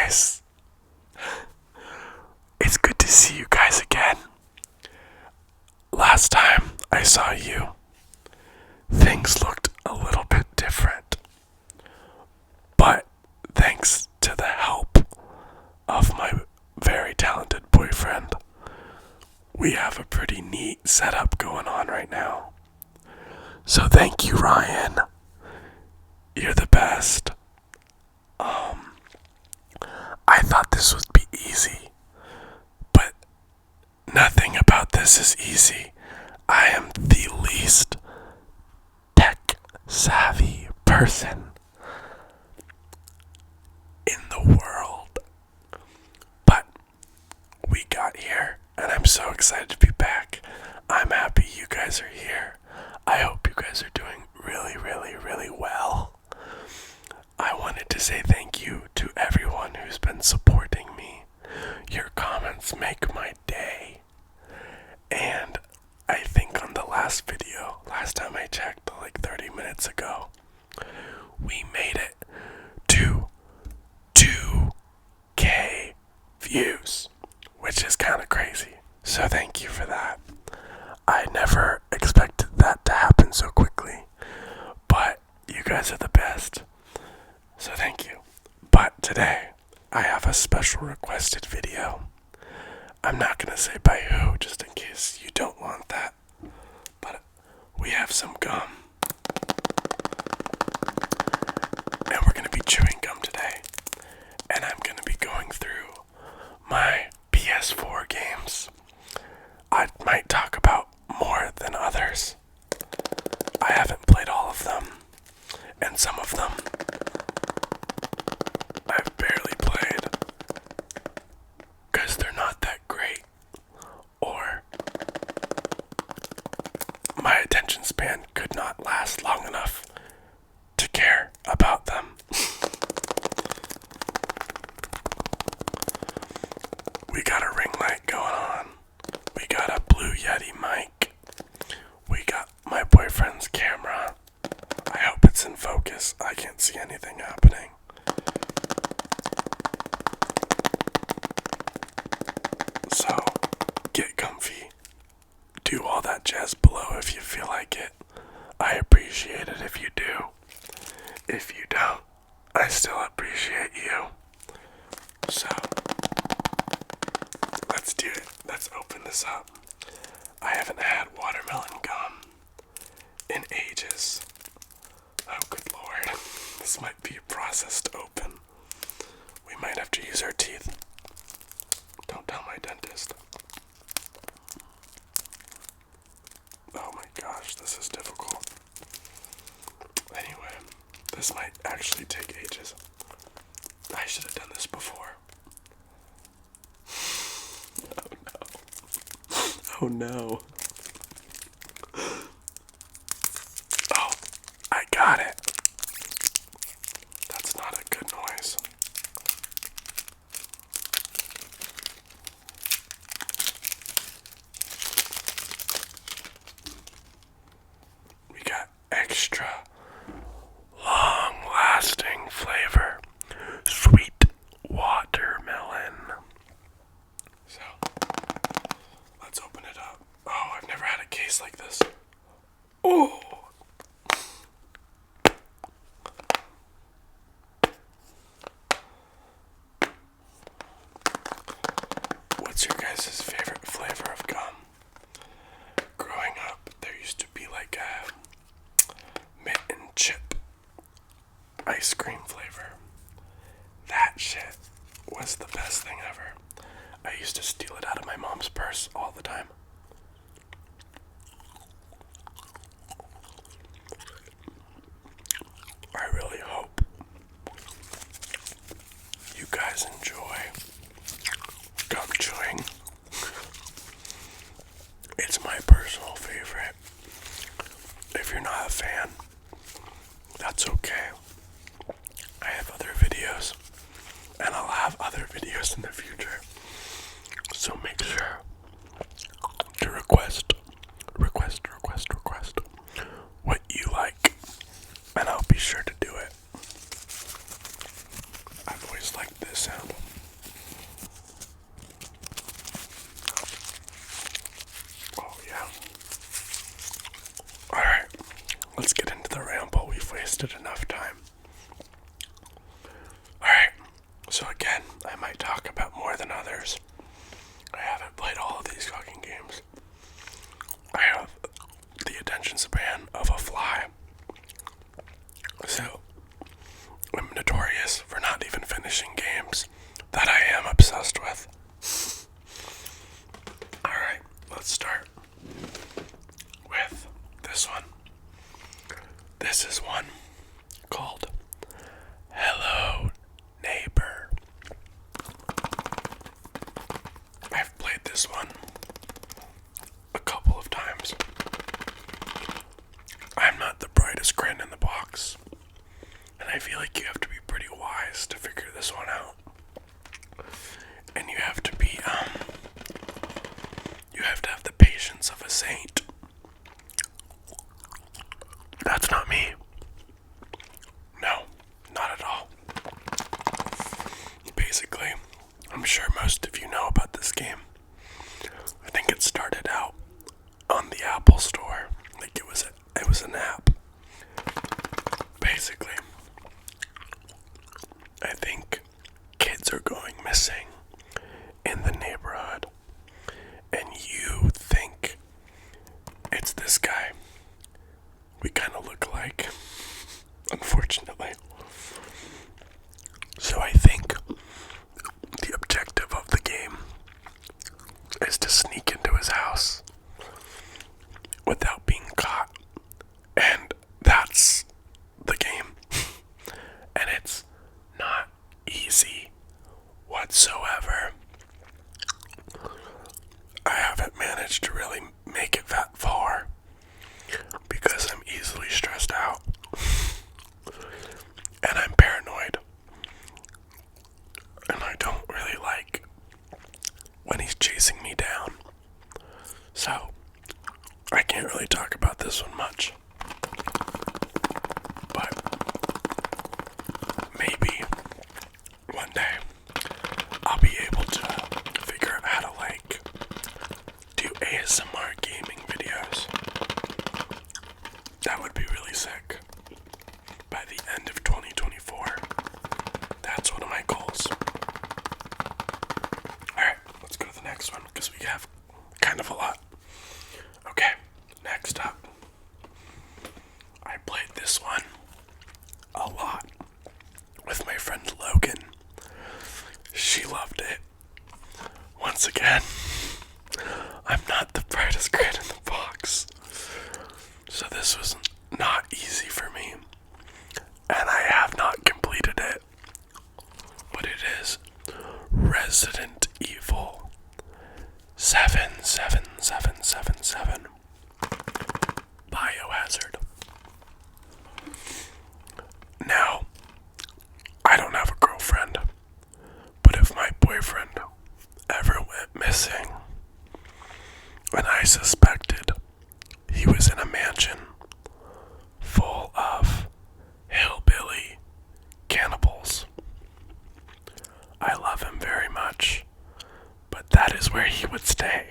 guys. It's good to see you guys again. Last time I saw you, things looked a little bit different. But thanks to the help of my very talented boyfriend, we have a pretty neat setup going on right now. So thank you, Ryan. You're the best. I thought this would be easy, but nothing about this is easy. I am the least tech savvy person in the world. But we got here, and I'm so excited to be back. I'm happy you guys are here. I hope you guys are doing really, really, really well. I wanted to say thank you to everyone who's been supporting me. Your comments make my day. And I think on the last time I checked, like 30 minutes ago, we made it to 2K views, which is kind of crazy. So thank you for that. I never expected that to happen so quickly, but you guys are the best. So thank you. But today, I have a special requested video. I'm not going to say by who, just in case you don't want that. But we have some gum. And we're going to be chewing gum today. And I'm going to be going through my PS4 games. I might talk about more than others. I haven't played all of them. And some of them I've barely played because they're not that great, or my attention span could not last long enough to care about them. We got a ring light going on. We got a Blue Yeti mic. We got my boyfriend's camera. I hope it's in focus. I can't see anything happening. So, get comfy. Do all that jazz below if you feel like it. I appreciate it if you do. If you don't, I still appreciate you. So, let's do it. Let's open this up. I haven't had watermelon gum in ages. Oh, good lord. This might be a process to open. We might have to use our teeth. Don't tell my dentist. Oh my gosh, this is difficult. Anyway, this might actually take ages. I should have done this before. Oh no. Oh, I got it. That's not a good noise. We got extra long-lasting flavor. Sweet watermelon. So, let's open it up. Oh, I've never had a case like this. Oh! What's your guys' favorite flavor of gum? Growing up, there used to be like a mint and chip ice cream flavor. That shit was the best thing ever. I used to steal it out of my mom's purse all the time. I really hope you guys enjoy gum chewing. It's my personal favorite. If you're not a fan, that's okay. I have other videos, and I'll have other videos in the future. So make sure to request what you like, and I'll be sure to do it. I've always liked this sound. might talk about more than others. I haven't played all of these cooking games. I have the attention span of a fly. So, I'm notorious for not even finishing games that I am obsessed with. Alright, let's start with this one. This is one called Hello Neighbor. I've played this one a couple of times. I'm not the brightest crit in the box, and I feel like you have to be pretty wise to figure this one out. And you have to be, you have to have the patience of a saint. That's not me. No, not at all. Basically, I'm sure most of you know about this game. I think it started out on the Apple Store. Like it was an app. Basically, I think kids are going missing in the neighborhood, and you think it's this guy. We kind of look alike, unfortunately. So I think the objective of the game is to sneak into his house without being caught. And that's the game. And it's not easy whatsoever. I haven't managed to really make it that far because I'm easily stressed out. And I'm paranoid. And I don't really like when he's chasing me down. So, I can't really talk about this one much. But maybe one day I'll be able to figure out how to do ASMR gaming videos. That would be really sick. By the end of 2024, that's one of my goals. Alright, let's go to the next one, because we have kind of a lot. Okay, next up. I played this one a lot with my friend Logan. She loved it. Once again, I'm not the brightest grade in the box, so this was not easy for me, and I have not completed it, but it is Resident Evil 77777 Biohazard. Now, I don't have a girlfriend, but if my boyfriend ever went missing, and I suspected he was in a mansion full of hillbilly cannibals, I love him very much, but that is where he would stay.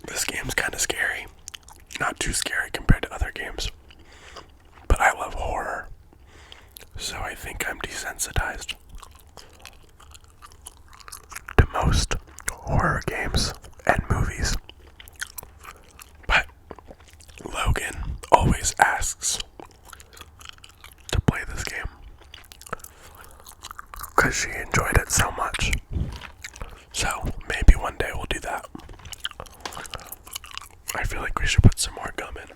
This game's kind of scary. Not too scary compared to other games, but I love horror, so I think I'm desensitized to most horror games and movies. But Logan always asks to play this game because she enjoyed it so much. So maybe one day we'll do that. I feel like we should put some more gum in,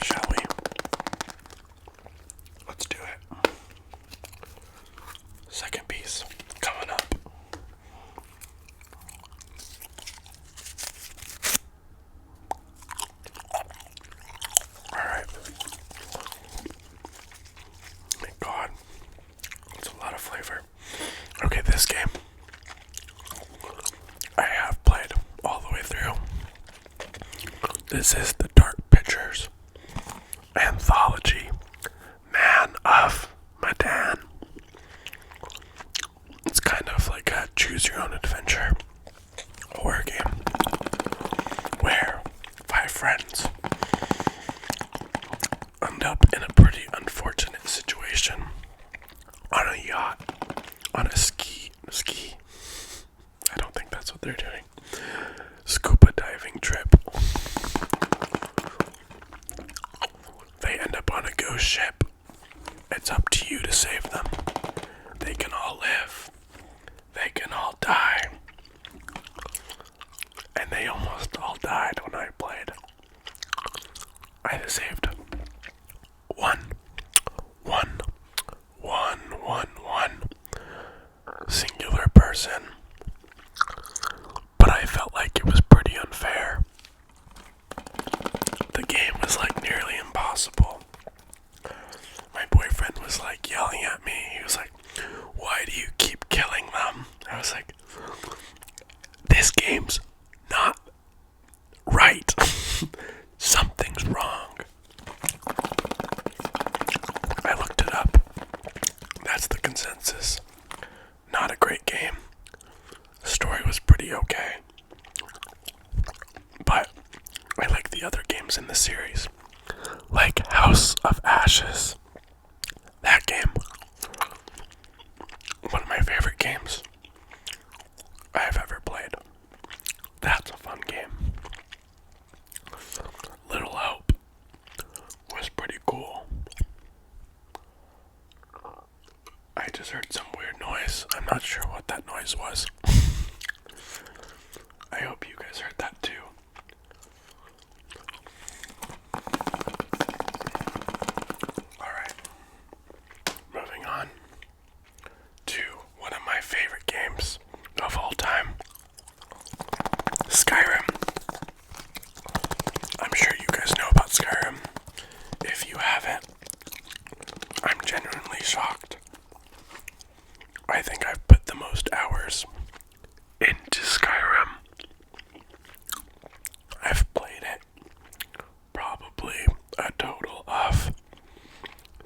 shall we? Let's do it. Second piece coming up. Alright. Thank God. That's a lot of flavor. Okay, this game I have played all the way through. This is the Dark Pictures Anthology Man of Madan. It's kind of like a choose-your-own-adventure horror game where 5 friends end up in a pretty unfortunate situation on a ski. I don't think that's what they're doing. Scuba diving trip. They end up on a ghost ship. It's up to you to save them. They can all live. They can all die. And they almost all died when I played. I saved one singular person. But I felt like it was pretty unfair. The game was like nearly impossible. My boyfriend was like yelling at me. He was like, "Why do you keep killing them?" I was like, "This game's not right. Something's wrong." I looked it up. That's the consensus. Not a great game. The story was pretty okay. But I like the other games in the series. Like House of Ashes. That game. One of my favorite games I've ever played. That's a fun game. Little Hope was pretty cool. I just heard some weird noise. I'm not sure what that noise was. I hope you guys heard that too. Alright. Moving on to one of my favorite games of all time. Skyrim. I'm sure you guys know about Skyrim. If you haven't, I'm genuinely shocked. I think I've put the most hours into Skyrim. I've played it probably a total of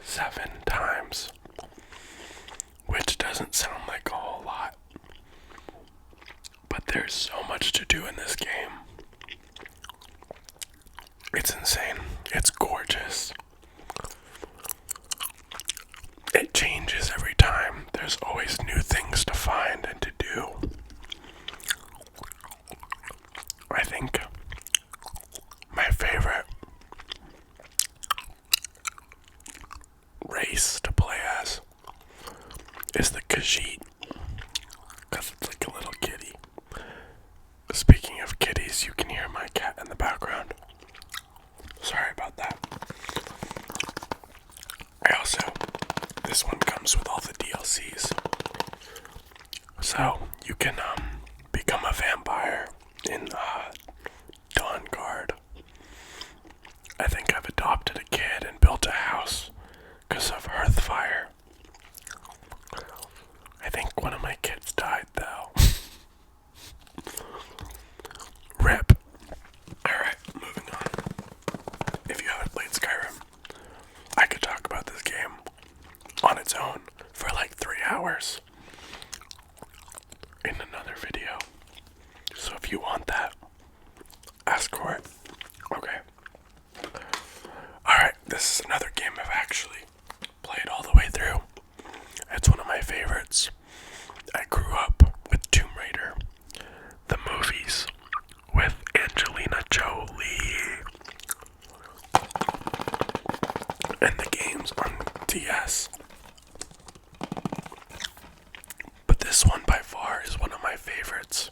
7 times, which doesn't sound like a whole lot, but there's so much to do in this game. It's insane. It's gorgeous. It changes every time. There's always new things to find and to do. I think my favorite race to play as is the Khajiit, because it's like a little kitty. Speaking of kitties, you can hear my cat in the background. Sorry about that. This one comes with all the DLCs. So, you can become a vampire in Dawn Guard. I think I've adopted a kid and built a house because of Hearthfire. I think one of my kids died though. RIP. Alright, moving on. If you haven't played Skyrim, I could talk about this game on its own for like 3 hours in another video. So if you want that, ask for it. Okay. Alright, this is another game I've actually played all the way through. It's one of my favorites. I grew up with Tomb Raider, the movies with Angelina Jolie, and the games on DS. But this one by far is one of my favorites.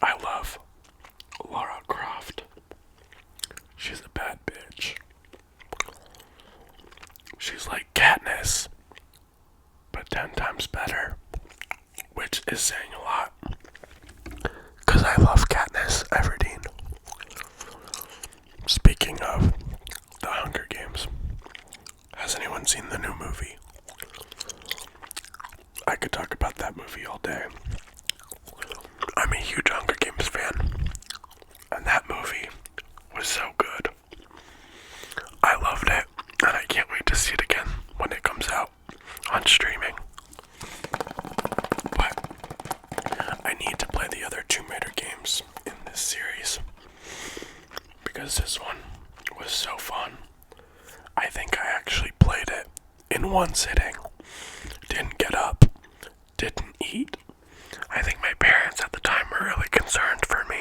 I love Lara Croft. She's a bad bitch. She's like Katniss, but 10 times better, which is saying a lot, because I love Katniss Everdeen. Speaking of the Hunger Games, has anyone seen the new movie? I could talk about that movie all day. I'm a huge Hunger Games fan, and that movie was so good. I loved it, and I can't wait to see it again when it comes out on streaming. But I need to play the other Tomb Raider games in this series, because this one was so fun. I think I actually played it in one sitting. Didn't get up didn't eat. I think my parents at the time were really concerned for me.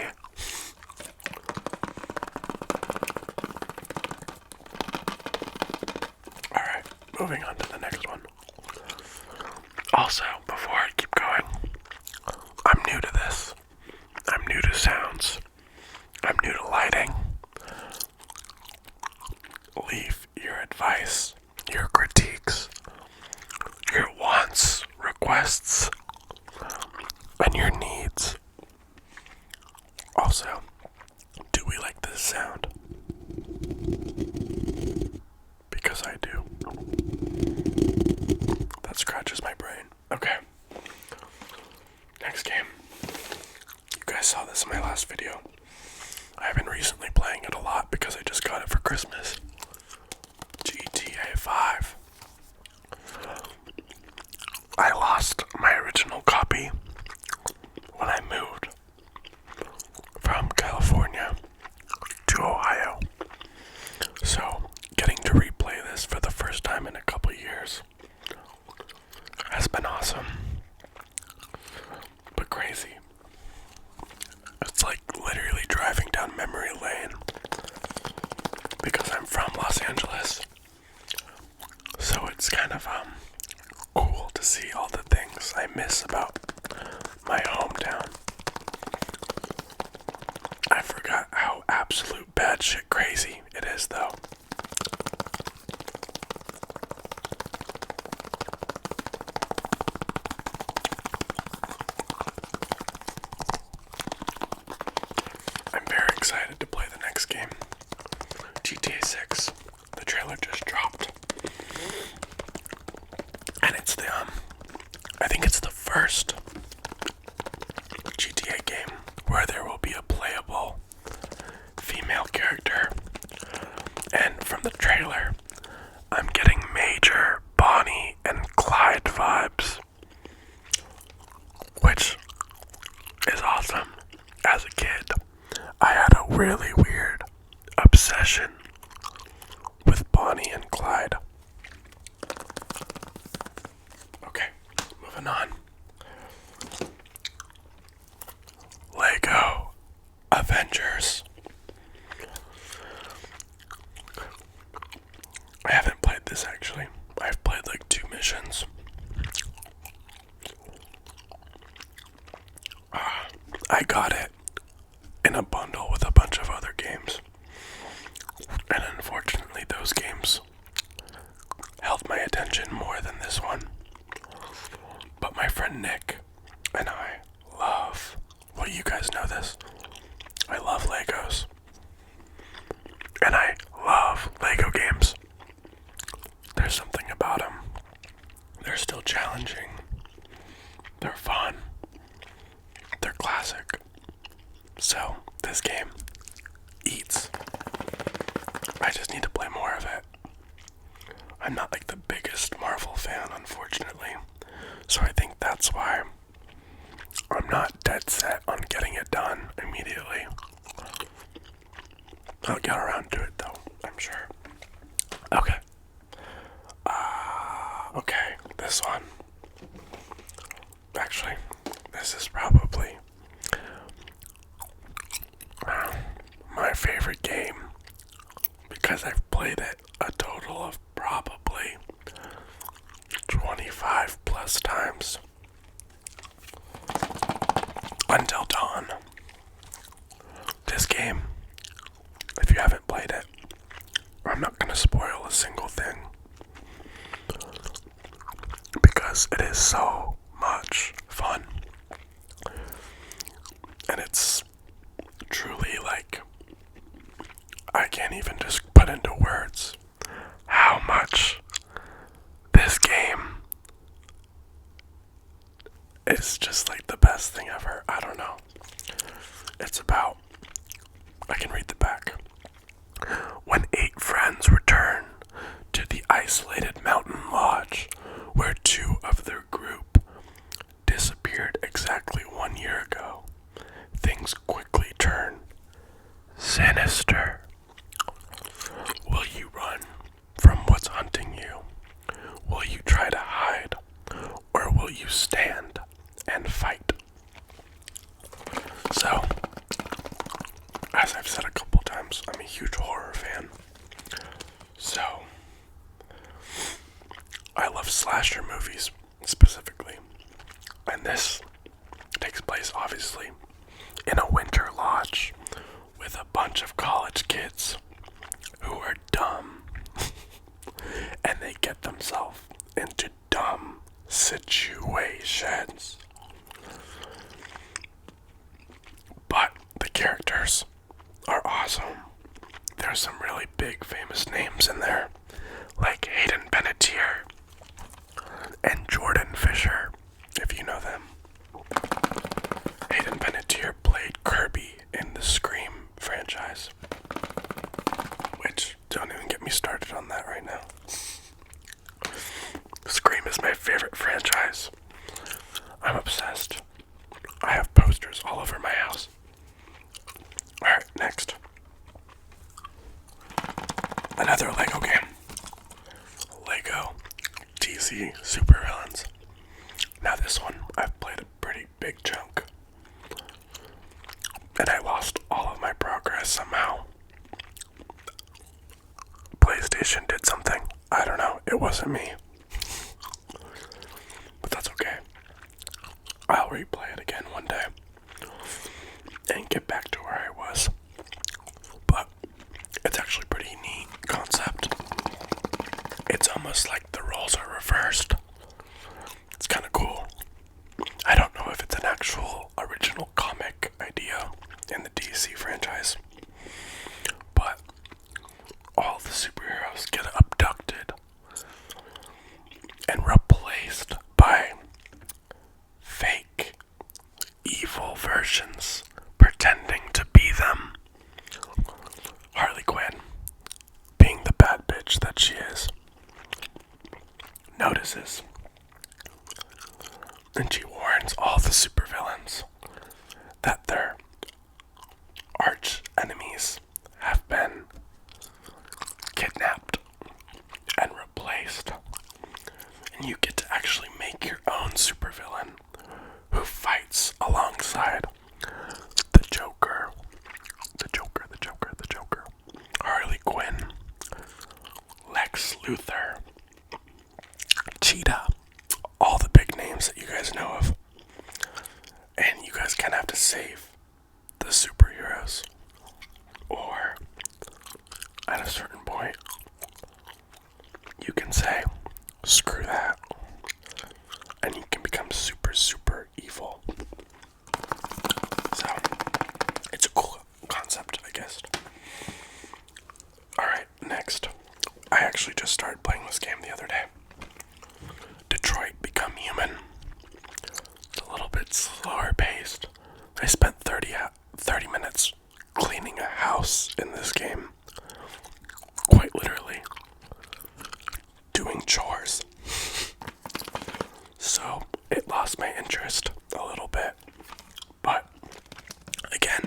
Alright, moving on to the next one. Also, before I keep going, I'm new to this. I'm new to sounds. I'm new to lighting. Leave your advice, your critiques, your wants, requests, and your needs. Also, do we like this sound? Because I do. That scratches my brain. Okay. Next game. You guys saw this in my last video. I've been recently playing it a lot because I just got it for Christmas. GTA 5. I lost my original copy when I moved from California to Ohio. So, getting to replay this for the first time in a couple years has been awesome. But crazy. It's like literally driving down memory lane because I'm from Los Angeles. So it's kind of cool to see all the things I miss about my hometown. I forgot how absolute bad shit crazy it is though. I'm very excited to play the next game. GTA 6. The trailer just dropped. And it's the, I think it's the first GTA game where there will be a playable female character. And from the trailer, I'm getting major Bonnie and Clyde vibes, which is awesome. As a kid, I had a really weird obsession with Bonnie and Clyde. Okay, moving on. Lego Avengers. I haven't played this actually. I've played like 2 missions. I got it in a bundle with a bunch of other games. And unfortunately those games held my attention more than this one. But my friend Nick and I love, well, you guys know this, I love Legos. And I love Lego games. There's something about them. They're still challenging. They're fun. They're classic. So, this game eats. I just need to play more of it. I'm not like the biggest Marvel fan, unfortunately. So I think that's why I'm not dead set on getting it done immediately. I'll get around to it though, I'm sure. Okay. Okay, this one. Actually, this is probably my favorite game because I've played it a total of probably 25 plus times. Until Dawn. This game, if you haven't played it, I'm not going to spoil a single thing because it is so much fun. And it's truly like, I can't even just put into words how much this game is just like the best thing ever. I don't know. It's about, I can read the back. When 8 friends return to the isolated mountain lodge where 2 of their group disappeared exactly 1 year ago, things quickly turn sinister. Will you run from what's hunting you? Will you try to hide? Or will you stand slasher movies specifically. And this takes place, obviously, in a winter lodge with a bunch of college kids who are dumb. And they get themselves into dumb situations. But the characters are awesome. There's some really big famous names in there, like Hayden Panettiere and Jordan Fisher, if you know them. Hayden Panettiere played Kirby in the Scream franchise, which, don't even get me started on that right now. Scream is my favorite franchise. I'm obsessed. I have posters all over my house. Alright, next. Another Lego game. Lego DC Supervillains. Now this one, I've played a pretty big chunk. And I lost all of my progress somehow. PlayStation did something. I don't know. It wasn't me. But that's okay. I'll replay it again one day. And get back to where I was. But it's actually pretty neat concept. It's almost like the roles are reversed. It's kind of cool. I don't know if it's an actual original comic idea in the DC franchise, but all the superheroes get abducted and replaced by fake, evil versions pretending to be them. Harley Quinn, being the bad bitch that she is, notices, and she warns all the supervillains that their arch enemies have been kidnapped and replaced. And you get to actually make your own supervillain who fights alongside the Joker, Harley Quinn, Lex Luthor, Cheetah, all the big names that you guys know of. And you guys kind of have to save the superheroes. Or, at a certain point, you can say, screw that. And you can become super, super evil. So, it's a cool concept, I guess. Alright, next. I actually just started playing this game the other day. Detroit Become Human. It's a little bit slower paced. I spent 30 minutes cleaning a house in this game. Quite literally. Doing chores. So, it lost my interest a little bit. But, again,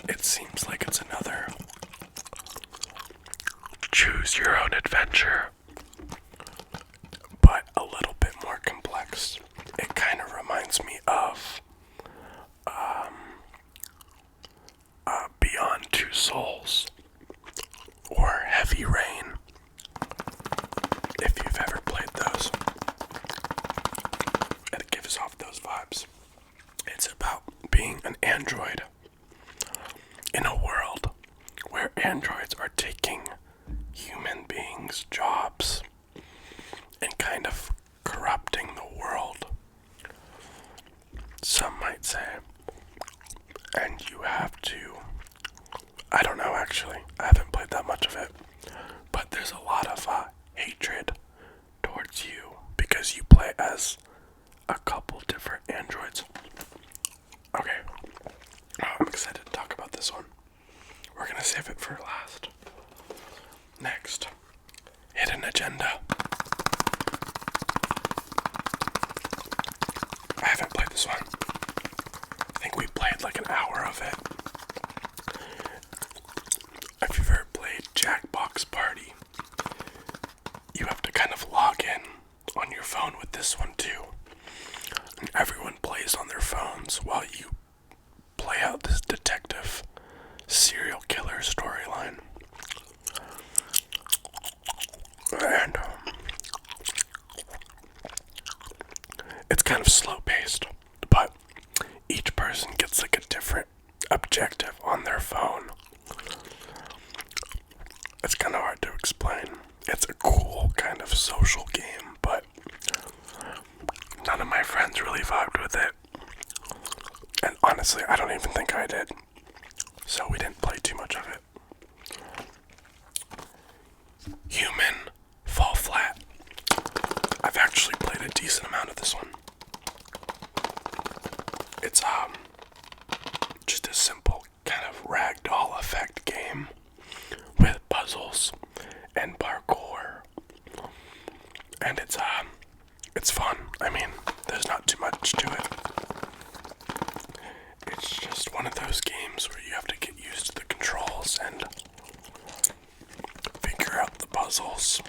it seems like it's another choose your own adventure, but a little bit more complex. It kind of reminds me of Beyond Two Souls or Heavy Rain, if you've ever played those. It gives off those vibes. It's about being an android in a world where androids are taking human beings' jobs and kind of corrupting the world, some might say. And you have to, I don't know actually, I haven't played that much of it, but there's a lot of hatred towards you because you play as a couple different androids. Okay, I'm excited to talk about this one. We're gonna save it for last. Next, Hidden Agenda. I haven't played this one. I think we played like an hour of it. If you've ever played Jackbox Party, you have to kind of log in on your phone with this one too. And everyone plays on their phones while you play out this detective serial killer storyline. And of social game, but none of my friends really vibed with it. And honestly, I don't even think I did. So we didn't play too much of it. Human Fall Flat. I've actually played a decent amount of this one. It's just a simple kind of ragdoll effect game with puzzles and parkour. And it's fun. I mean, there's not too much to it. It's just one of those games where you have to get used to the controls and figure out the puzzles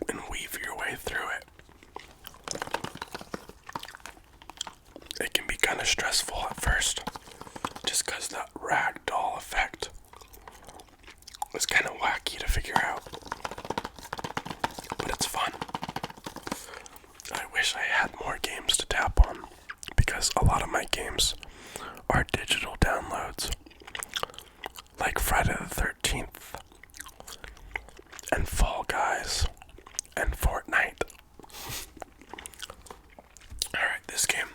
and weave your way through it. It can be kind of stressful at first, just because that ragdoll effect was kind of wacky to figure out. But it's fun. I wish I had more games to tap on, because a lot of my games are digital downloads, like Friday the 13th, and Fall Guys, and Fortnite. Alright, this game,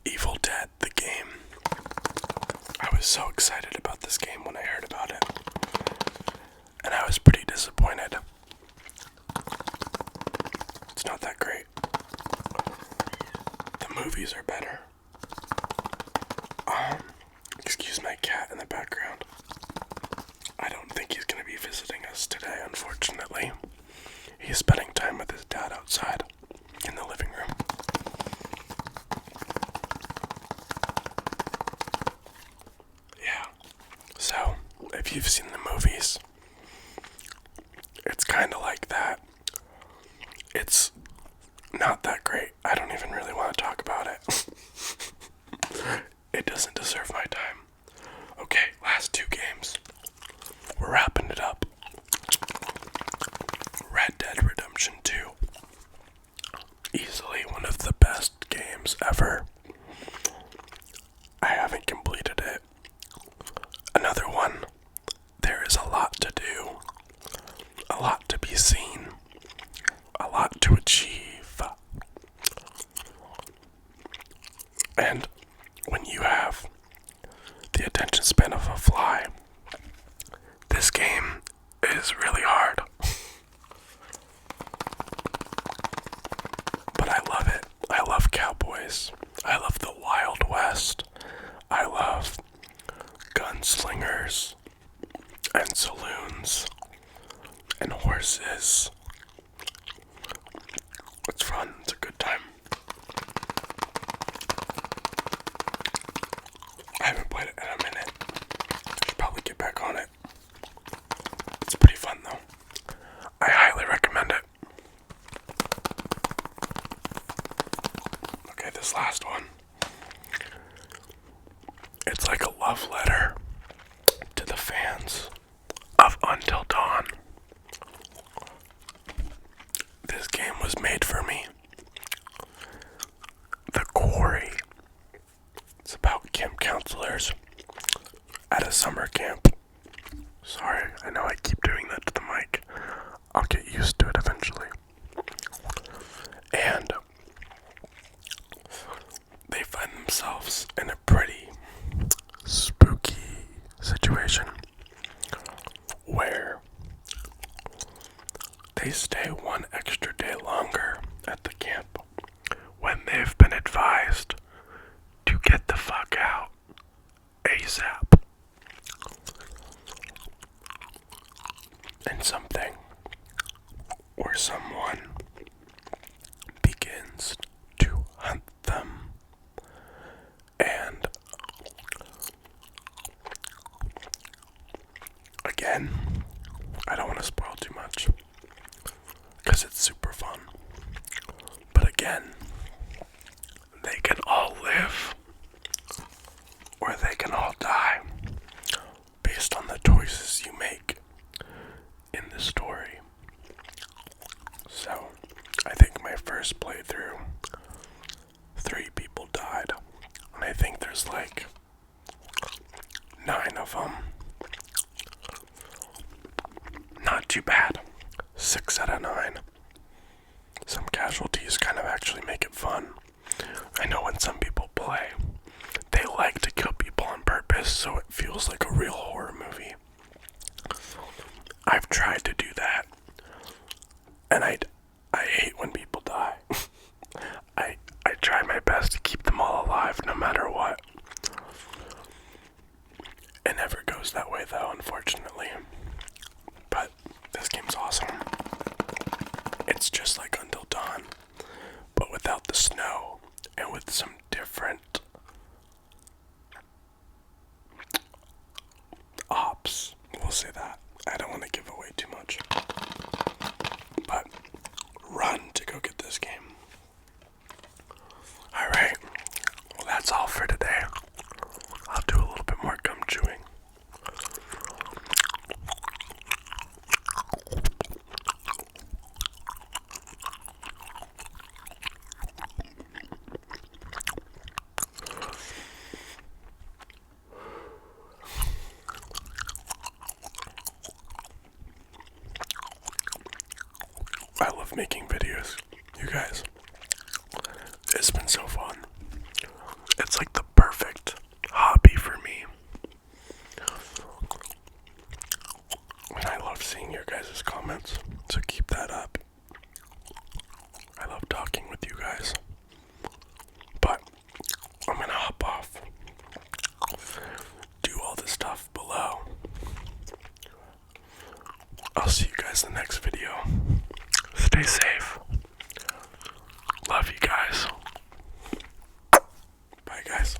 Evil Dead, the game. I was so excited about this game when I heard about it, and I was pretty disappointed. It's not that great. The movies are better. Excuse my cat in the background. I don't think he's gonna be visiting us today, unfortunately. He's spending time with his dad outside in the living room. Yeah. So, if you've seen the movies, it's kind of like that. It's not that great. I don't even really want to talk about it. It doesn't deserve my time. Okay, last two games. We're wrapping it up. Red Dead Redemption 2. Easily one of the best games ever. I haven't completed it. Another one. There is a lot to do. A lot to be seen. A lot to achieve. And when you have the attention span of a fly, this game is really hard. But I love it. I love cowboys. I love the Wild West. I love gunslingers and saloons and horses. It's fun. It's a good time. I haven't played it in a minute. I should probably get back on it. It's pretty fun though. I highly recommend it. Okay, this last one. It's like a love letter to the fans of Until Dawn. This game was made for me. The Cory. It's about camp counselors at a summer camp. Sorry, I know I keep doing that to the mic. I'll get used to it eventually. And they find themselves in a pretty spooky situation where they stay one extra day longer at the camp when they've been advised to get the fuck out ASAP. And something or someone begins to hunt them. And again, I don't want to spoil too much because it's super fun. But again, they can all live or they can all die based on the choices you make in the story. So, I think my first playthrough, 3 people died. And I think there's like 9 of them. Not too bad. 6 out of 9. Some casualties kind of actually make it fun. I know when some people play, they like to kill people on purpose so it feels like a real horror movie. I've tried to do that, and I hate when people die. I try my best to keep them all alive no matter what. It never goes that way though, unfortunately. But this game's awesome. It's just like Until Dawn, but without the snow and with some different ops. We'll say that. I don't want to give away too much. But run to go get this game. Alright, well that's all for today. I'll do a little bit more gum chewing. I love making videos, you guys. It's been so fun. It's like the perfect hobby for me. And I love seeing your guys' comments, so keep that up. I love talking with you guys. But I'm gonna hop off. Do all the stuff below. I'll see you guys in the next video. Stay safe. Love you guys. Bye, guys.